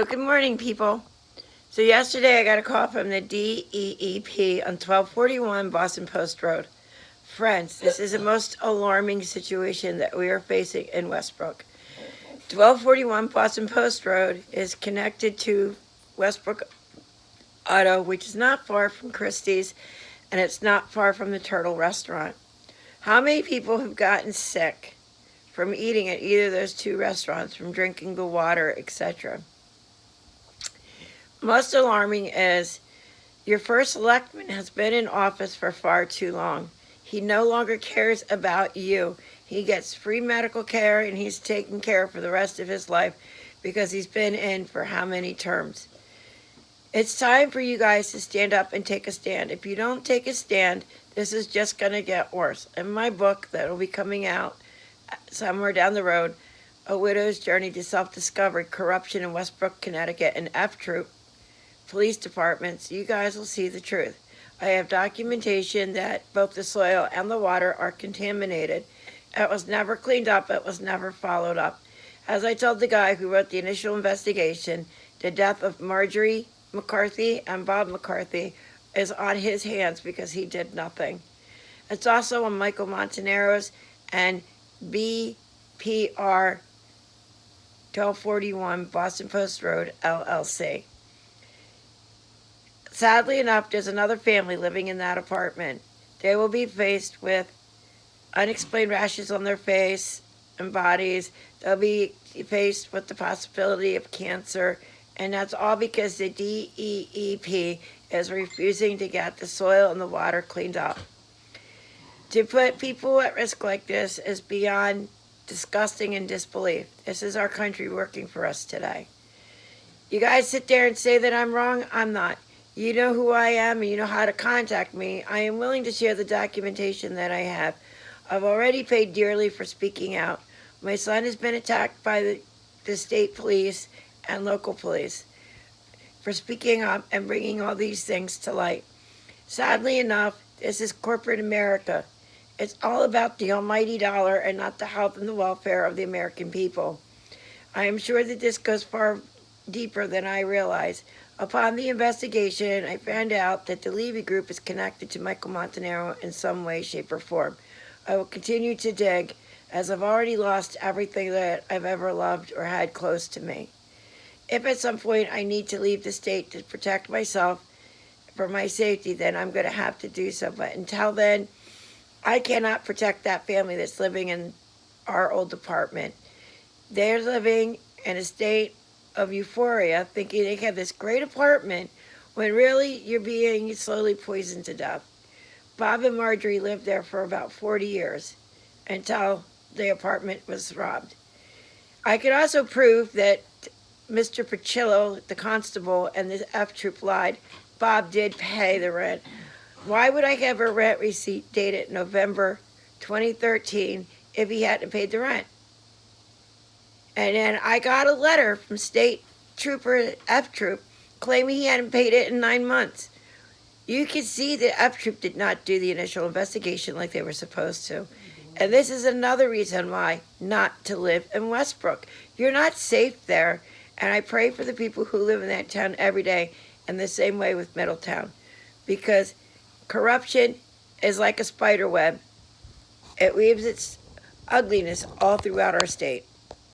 Good morning, people. So yesterday I got a call from the DEEP on 1241 Boston Post Road. Friends, this is the most alarming situation that we are facing in Westbrook. 1241 Boston Post Road is connected to Westbrook Auto, which is not far from Christie's, and it's not far from the Turtle Restaurant. How many people have gotten sick from eating at either of those two restaurants, from drinking the water, etc.? Most alarming is your first selectman has been in office for far too long. He no longer cares about you. He gets free medical care and he's taken care for the rest of his life because he's been in for how many terms. It's time for you guys to stand up and take a stand. If you don't take a stand, this is just going to get worse. In my book that will be coming out somewhere down the road, A Widow's Journey to Self-Discovery, Corruption in Westbrook, Connecticut, and F Troop police departments, you guys will see the truth. I have documentation that both the soil and the water are contaminated. It was never cleaned up. It was never followed up. As I told the guy who wrote the initial investigation, the death of Marjorie McCarthy and Bob McCarthy is on his hands because he did nothing. It's also on Michael Montanero's and BPR 1241 Boston Post Road, LLC. Sadly enough, there's another family living in that apartment. They will be faced with unexplained rashes on their face and bodies. They'll be faced with the possibility of cancer, and that's all because the DEEP is refusing to get the soil and the water cleaned up. To put people at risk like this is beyond disgusting and disbelief. This is our country working for us today. You guys sit there and say that I'm wrong. I'm not. You know who I am and you know how to contact me. I am willing to share the documentation that I have. I've already paid dearly for speaking out. My son has been attacked by the state police and local police for speaking up and bringing all these things to light. Sadly enough, this is corporate America. It's all about the almighty dollar and not the health and the welfare of the American people. I am sure that this goes far deeper than I realize. Upon the investigation, I found out that the Levy Group is connected to Michael Montanero in some way, shape, or form. I will continue to dig, as I've already lost everything that I've ever loved or had close to me. If at some point I need to leave the state to protect myself for my safety, then I'm going to have to do so. But until then, I cannot protect that family that's living in our old apartment. They're living in a state of euphoria, thinking they have this great apartment when really you're being slowly poisoned to death. Bob and Marjorie lived there for about 40 years until the apartment was robbed. I could also prove that Mr. Pacillo, the constable, and the F Troop lied. Bob did pay the rent. Why would I have a rent receipt dated November 2013 if he hadn't paid the rent? And then I got a letter from State Trooper F Troop claiming he hadn't paid it in 9 months. You can see that F Troop did not do the initial investigation like they were supposed to. And this is another reason why not to live in Westbrook. You're not safe there. And I pray for the people who live in that town every day, and the same way with Middletown. Because corruption is like a spider web. It weaves its ugliness all throughout our state.